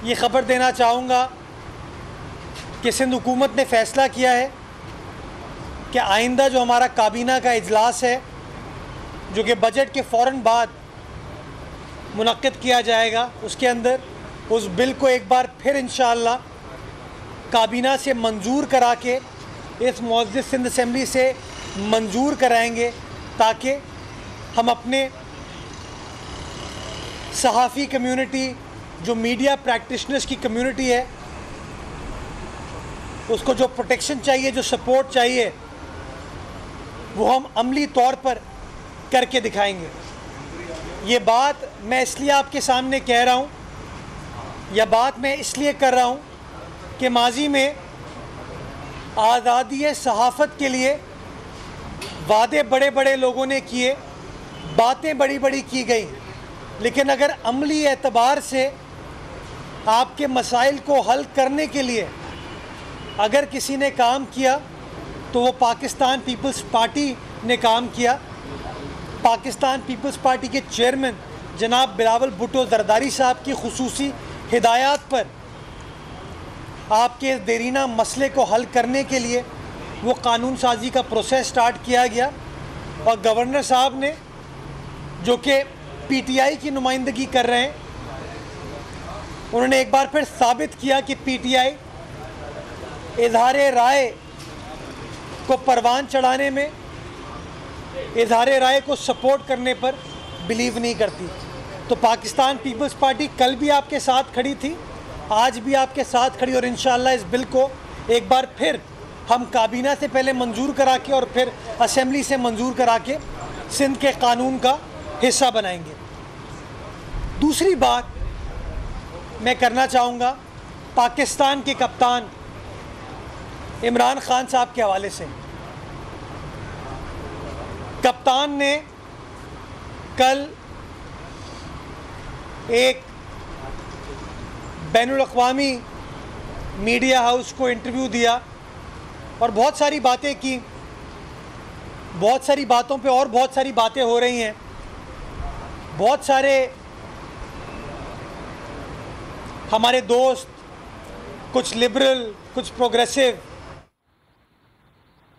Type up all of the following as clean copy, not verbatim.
ये ख़बर देना चाहूँगा कि सिंध हुकूमत ने फ़ैसला किया है कि आइंदा जो हमारा काबीना का इजलास है, जो कि बजट के फ़ौरन बाद मुनक्किद किया जाएगा, उसके अंदर उस बिल को एक बार फिर इंशाअल्लाह काबीना से मंजूर करा के इस मुअज़्ज़ज़ सिंध असेंबली से मंजूर कराएंगे, ताकि हम अपने सहाफ़ी कम्यूनिटी, जो मीडिया प्रैक्टिशनर्स की कम्यूनिटी है, उसको जो प्रोटेक्शन चाहिए, जो सपोर्ट चाहिए, वो हम अमली तौर पर करके दिखाएंगे। ये बात मैं इसलिए आपके सामने कह रहा हूँ, यह बात मैं इसलिए कर रहा हूँ कि माजी में आज़ादी सहाफ़त के लिए वादे बड़े बड़े लोगों ने किए, बातें बड़ी बड़ी की गई, लेकिन अगर अमली एतबार से आपके मसाइल को हल करने के लिए अगर किसी ने काम किया तो वो पाकिस्तान पीपल्स पार्टी ने काम किया। पाकिस्तान पीपल्स पार्टी के चेयरमैन जनाब बिलावल भुट्टो जरदारी साहब की खुसूसी हिदायत पर आपके देरीना मसले को हल करने के लिए वो कानून साजी का प्रोसेस स्टार्ट किया गया, और गवर्नर साहब ने, जो कि पीटीआई की नुमाइंदगी कर रहे हैं, उन्होंने एक बार फिर साबित किया कि पीटीआई इजहार राय को परवान चढ़ाने में, इजहार राय को सपोर्ट करने पर बिलीव नहीं करती। तो पाकिस्तान पीपल्स पार्टी कल भी आपके साथ खड़ी थी, आज भी आपके साथ खड़ी, और इंशाअल्लाह इस बिल को एक बार फिर हम काबीना से पहले मंजूर करा के और फिर असेंबली से मंजूर करा के सिंध के कानून का हिस्सा बनाएंगे। दूसरी बात मैं करना चाहूँगा पाकिस्तान के कप्तान इमरान खान साहब के हवाले से। कप्तान ने कल एक बैनुल अक़वामी मीडिया हाउस को इंटरव्यू दिया और बहुत सारी बातें की। बहुत सारी बातों पे और बहुत सारी बातें हो रही हैं। बहुत सारे हमारे दोस्त, कुछ लिबरल, कुछ प्रोग्रेसिव,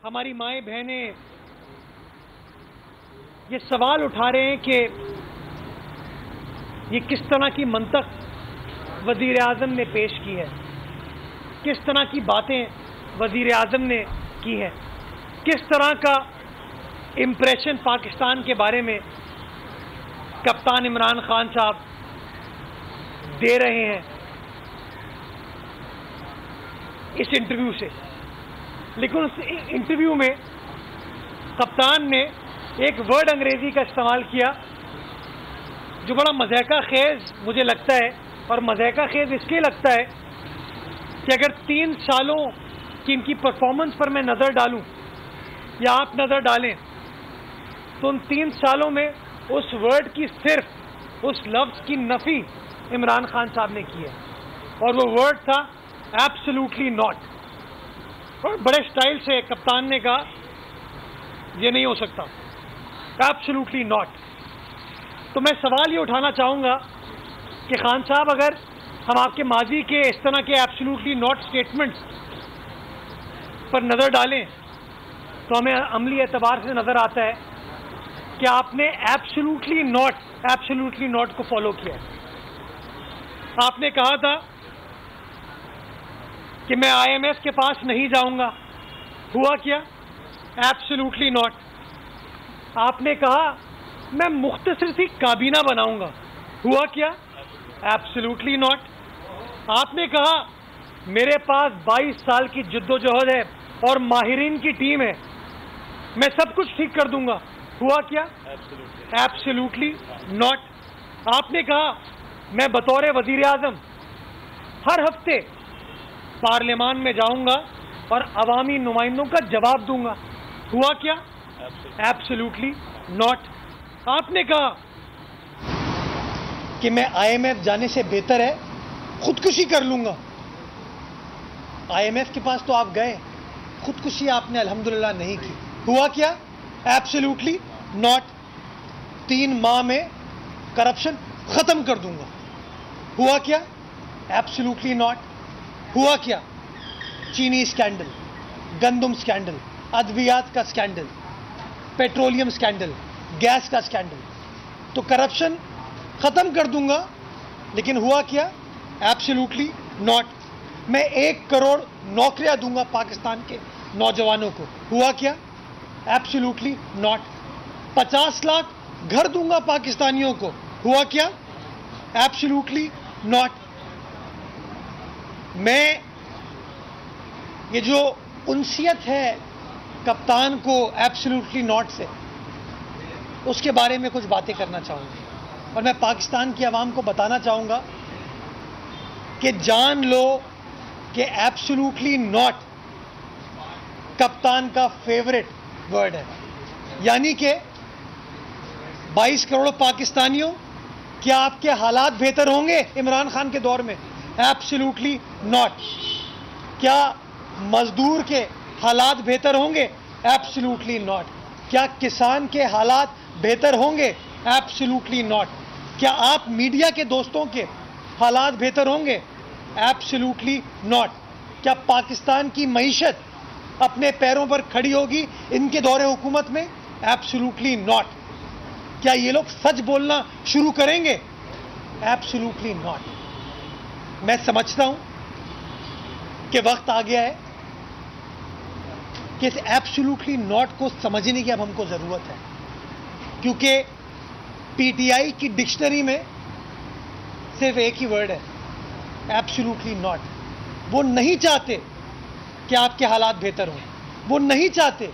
हमारी माएँ बहनें ये सवाल उठा रहे हैं कि ये किस तरह की मंतक वज़ीर आज़म ने पेश की है, किस तरह की बातें वज़ीर आज़म ने की हैं, किस तरह का इम्प्रेशन पाकिस्तान के बारे में कप्तान इमरान खान साहब दे रहे हैं इस इंटरव्यू से। लेकिन उस इंटरव्यू में कप्तान ने एक वर्ड अंग्रेज़ी का इस्तेमाल किया जो बड़ा मज़ाक़ा खेज़ मुझे लगता है, और मज़ाक़ा खेज़ इसलिए लगता है कि अगर 3 सालों की इनकी परफॉर्मेंस पर मैं नज़र डालूं या आप नज़र डालें तो उन 3 सालों में उस वर्ड की, सिर्फ उस लफ्ज़ की नफ़ी इमरान खान साहब ने की है, और वो वर्ड था एब्सोल्युटली नॉट। और बड़े स्टाइल से कप्तान ने कहा ये नहीं हो सकता, एब्सोल्युटली नॉट। तो मैं सवाल ये उठाना चाहूँगा कि खान साहब, अगर हम आपके माजी के इस तरह के एब्सोल्युटली नॉट स्टेटमेंट्स पर नज़र डालें तो हमें अमली एतबार से नज़र आता है कि आपने एब्सोल्युटली नॉट को फॉलो किया है। आपने कहा था कि मैं IMF के पास नहीं जाऊंगा, हुआ क्या? Absolutely not. आपने कहा मैं मुख्तसर सी काबीना बनाऊंगा, हुआ क्या? Absolutely not. आपने कहा मेरे पास 22 साल की जद्दोजहद है और माहिरीन की टीम है, मैं सब कुछ ठीक कर दूंगा, हुआ क्या? Absolutely not. आपने कहा मैं बतौर वज़ीर आज़म हर हफ्ते पार्लियामान में जाऊंगा और अवामी नुमाइंदों का जवाब दूंगा, हुआ क्या? Absolutely not. आपने कहा कि मैं IMF जाने से बेहतर है खुदकुशी कर लूंगा। IMF के पास तो आप गए, खुदकुशी आपने अल्हम्दुलिल्लाह नहीं की, हुआ क्या? Absolutely not. 3 माह में करप्शन खत्म कर दूंगा, हुआ क्या? Absolutely not. हुआ क्या? चीनी स्कैंडल, गंदम स्कैंडल, अद्वियात का स्कैंडल, पेट्रोलियम स्कैंडल, गैस का स्कैंडल। तो करप्शन खत्म कर दूंगा, लेकिन हुआ क्या? Absolutely not. मैं 1 करोड़ नौकरियां दूंगा पाकिस्तान के नौजवानों को। हुआ क्या? Absolutely not. 50 लाख घर दूंगा पाकिस्तानियों को। हुआ क्या? Absolutely not. मैं ये जो उनसियत है कप्तान को एब्सोल्युटली नॉट से, उसके बारे में कुछ बातें करना चाहूँगा। और मैं पाकिस्तान की आवाम को बताना चाहूँगा कि जान लो कि एब्सोल्युटली नॉट कप्तान का फेवरेट वर्ड है। यानी कि 22 करोड़ पाकिस्तानियों, क्या आपके हालात बेहतर होंगे इमरान खान के दौर में? Absolutely not. क्या मजदूर के हालात बेहतर होंगे? Absolutely not. क्या किसान के हालात बेहतर होंगे? Absolutely not. क्या आप मीडिया के दोस्तों के हालात बेहतर होंगे? Absolutely not. क्या पाकिस्तान की मईशत अपने पैरों पर खड़ी होगी इनके दौरे हुकूमत में? Absolutely not. क्या ये लोग सच बोलना शुरू करेंगे? Absolutely not. मैं समझता हूं कि वक्त आ गया है कि इस एब्सोल्युटली नॉट को समझने की अब हमको जरूरत है, क्योंकि पीटीआई की डिक्शनरी में सिर्फ एक ही वर्ड है, एब्सोल्युटली नॉट। वो नहीं चाहते कि आपके हालात बेहतर हों, वो नहीं चाहते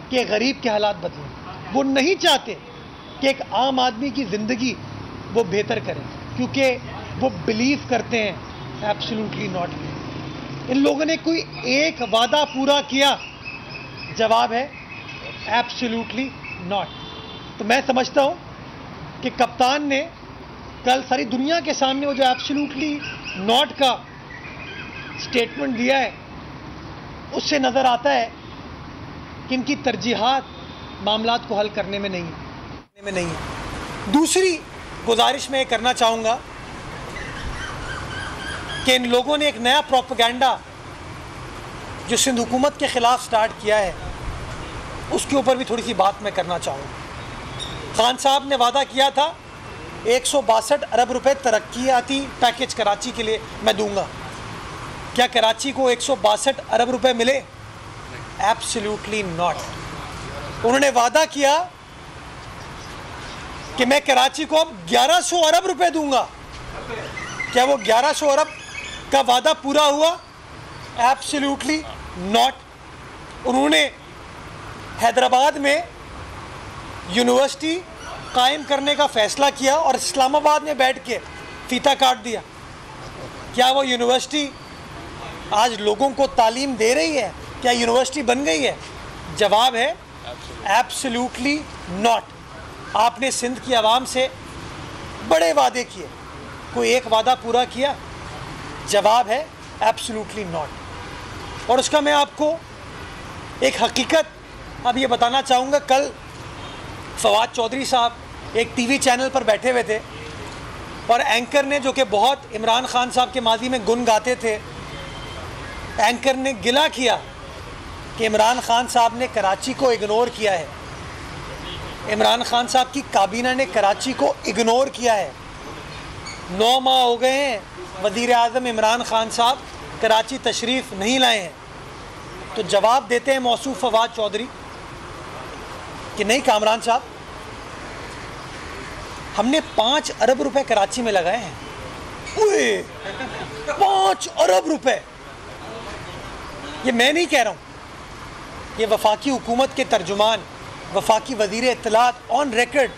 कि गरीब के हालात बदलें, वो नहीं चाहते कि एक आम आदमी की ज़िंदगी वो बेहतर करें, क्योंकि वो बिलीव करते हैं एब्सोल्युटली नॉट में। इन लोगों ने कोई एक वादा पूरा किया? जवाब है एब्सोल्युटली नॉट। तो मैं समझता हूं कि कप्तान ने कल सारी दुनिया के सामने वो जो एब्सोल्युटली नॉट का स्टेटमेंट दिया है, उससे नज़र आता है कि इनकी तरजीहात मामलात को हल करने में नहीं है। दूसरी गुजारिश मैं करना चाहूँगा कि इन लोगों ने एक नया प्रोपेगेंडा जो सिंध हुकूमत के ख़िलाफ़ स्टार्ट किया है, उसके ऊपर भी थोड़ी सी बात मैं करना चाहूँगा। खान साहब ने वादा किया था 162 अरब रुपए तरक्कियाती पैकेज कराची के लिए मैं दूंगा। क्या कराची को 162 अरब रुपए मिले? Absolutely not. उन्होंने वादा किया कि मैं कराची को अब 1100 अरब रुपए दूंगा। क्या वो 1100 अरब का वादा पूरा हुआ? Absolutely not. उन्होंने हैदराबाद में यूनिवर्सिटी कायम करने का फैसला किया और इस्लामाबाद में बैठ के फीता काट दिया। क्या वो यूनिवर्सिटी आज लोगों को तालीम दे रही है? क्या यूनिवर्सिटी बन गई है? जवाब है एब्सोल्युटली नॉट। आपने सिंध की आवाम से बड़े वादे किए, कोई एक वादा पूरा किया? जवाब है एब्सोल्युटली नॉट। और उसका मैं आपको एक हकीकत अब ये बताना चाहूँगा। कल फवाद चौधरी साहब एक टीवी चैनल पर बैठे हुए थे और एंकर ने, जो कि बहुत इमरान खान साहब के माजी में गुन गाते थे, एंकर ने गिला किया कि इमरान खान साहब ने कराची को इग्नोर किया है, इमरान खान साहब की काबीना ने कराची को इग्नोर किया है। 9 माह हो गए हैं वज़ीर आज़म इमरान खान साहब कराची तशरीफ़ नहीं लाए हैं। तो जवाब देते हैं मौसूफ फवाद चौधरी कि नहीं कामरान साहब, हमने 5 अरब रुपए कराची में लगाए हैं। 5 अरब रुपए! ये मैं नहीं कह रहा हूँ, ये वफाकी हुकूमत के तर्जुमान वफाकी वज़ीर इत्तलात on record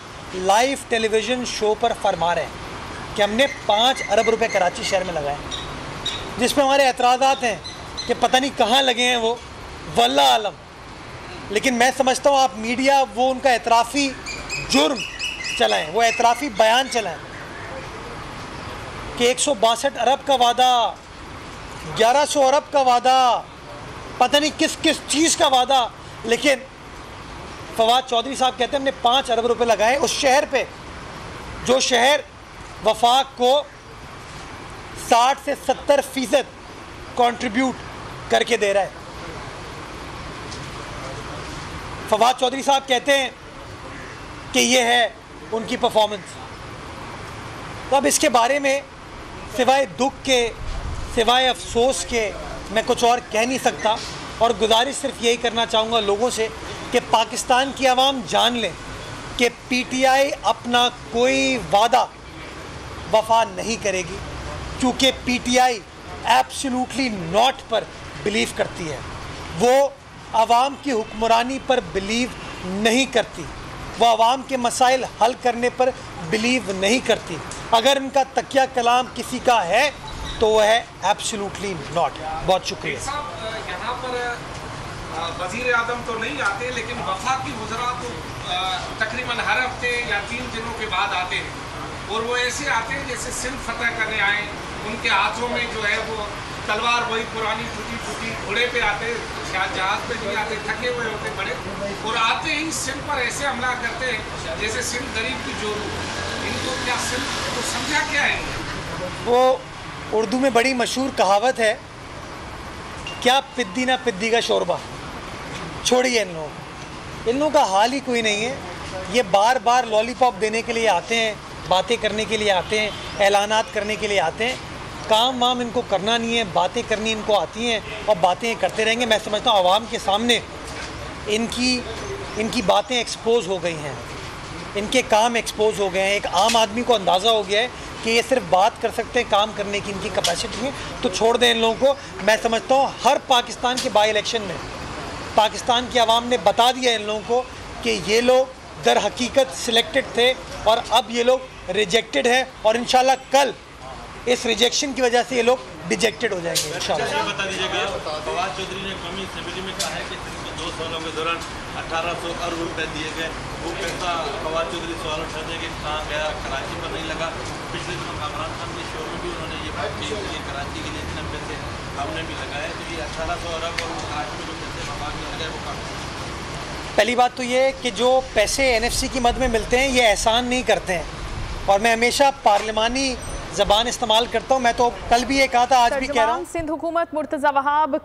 live television show पर फरमा रहे हैं कि हमने 5 अरब रुपए कराची शहर में लगाए, जिसमें हमारे एतराज़ात हैं कि पता नहीं कहाँ लगे हैं वो, वल्लाह आलम। लेकिन मैं समझता हूँ आप मीडिया वो उनका एतराफ़ी जुर्म चलाएं, वो एतराफ़ी बयान चलाएं कि 162 अरब का वादा, 1100 अरब का वादा, पता नहीं किस किस चीज़ का वादा। लेकिन फवाद चौधरी साहब कहते हैं हमने 5 अरब रुपए लगाए उस शहर पे जो शहर वफाक को 60 से 70% कंट्रीब्यूट करके दे रहा है। फवाद चौधरी साहब कहते हैं कि ये है उनकी परफॉर्मेंस। तो अब इसके बारे में सिवाय दुख के, सिवाय अफसोस के मैं कुछ और कह नहीं सकता। और गुजारिश सिर्फ यही करना चाहूँगा लोगों से कि पाकिस्तान की आवाम जान लें कि पीटीआई अपना कोई वादा वफा नहीं करेगी, क्योंकि पीटीआई एब्सोल्युटली नॉट पर बिलीव करती है। वो आवाम की हुक्मरानी पर बिलीव नहीं करती, वो आवाम के मसाइल हल करने पर बिलीव नहीं करती। अगर इनका तकिया कलाम किसी का है तो वह है एब्सोल्युटली नॉट। बहुत शुक्रिया। यहाँ पर वज़ीर आज़म तो नहीं आते, लेकिन वफाकी वज़रा तो तकरीबन हर हफ्ते या 3 दिनों के बाद आते हैं, और वो ऐसे आते हैं जैसे सिंध फतह करने आए। उनके हाथों में जो है वो तलवार, वही पुरानी टूटी घोड़े पे आते, शायद जहाज़ पे नहीं आते, थके हुए होते बड़े, और आते ही सिंध पर ऐसे हमला करते हैं जैसे सिंध गरीब की जोरू। इनको क्या सिंध तो समझा क्या है? वो उर्दू में बड़ी मशहूर कहावत है, क्या पिद्दी ना पिद्दी का शोरबा। छोड़िए इन लोगों का हाल ही कोई नहीं है। ये बार बार लॉलीपॉप देने के लिए आते हैं, बातें करने के लिए आते हैं, ऐलानात करने के लिए आते हैं। काम वाम इनको करना नहीं है, बातें करनी इनको आती हैं और बातें करते रहेंगे। मैं समझता हूँ आवाम के सामने इनकी बातें एक्सपोज हो गई हैं, इनके काम एक्सपोज हो गए हैं। एक आम आदमी को अंदाज़ा हो गया है कि ये सिर्फ बात कर सकते हैं, काम करने की इनकी कैपेसिटी है, तो छोड़ दें इन लोगों को। मैं समझता हूँ हर पाकिस्तान के बाई इलेक्शन में पाकिस्तान की आवाम ने बता दिया इन लोगों को कि ये लोग दर हकीकत सिलेक्टेड थे और अब ये लोग रिजेक्टेड हैं, और इंशाल्लाह कल इस रिजेक्शन की वजह से ये लोग डिजेक्टेड हो जाएंगे इंशाल्लाह। बता दीजिएगा, फवाद चौधरी ने कौमी असेंबली में कहा है कि 2 सालों के दौरान 1800 अरब रुपये दिए गए। वो पैसा फवाद चौधरी सवाल उठाते हैं कि कहाँ गया, कराची पर नहीं लगा। पिछले दिनों कामरान खान के शो में भी उन्होंने ये बात की कि कराची के लिए इतने पैसे हमने भी लगाए। तो ये 1800 अरब और कराची में जो पैसे फवाद में लगाए वो काम। पहली बात तो ये कि जो पैसे एनएफसी की मद में मिलते हैं ये एहसान नहीं करते हैं, और मैं हमेशा पार्लिमानी ज़बान इस्तेमाल करता हूँ। मैं तो कल भी ये कहा था, आज भी कह रहा हूँ। सिंध हुकूमत मुर्तज़ा वहाब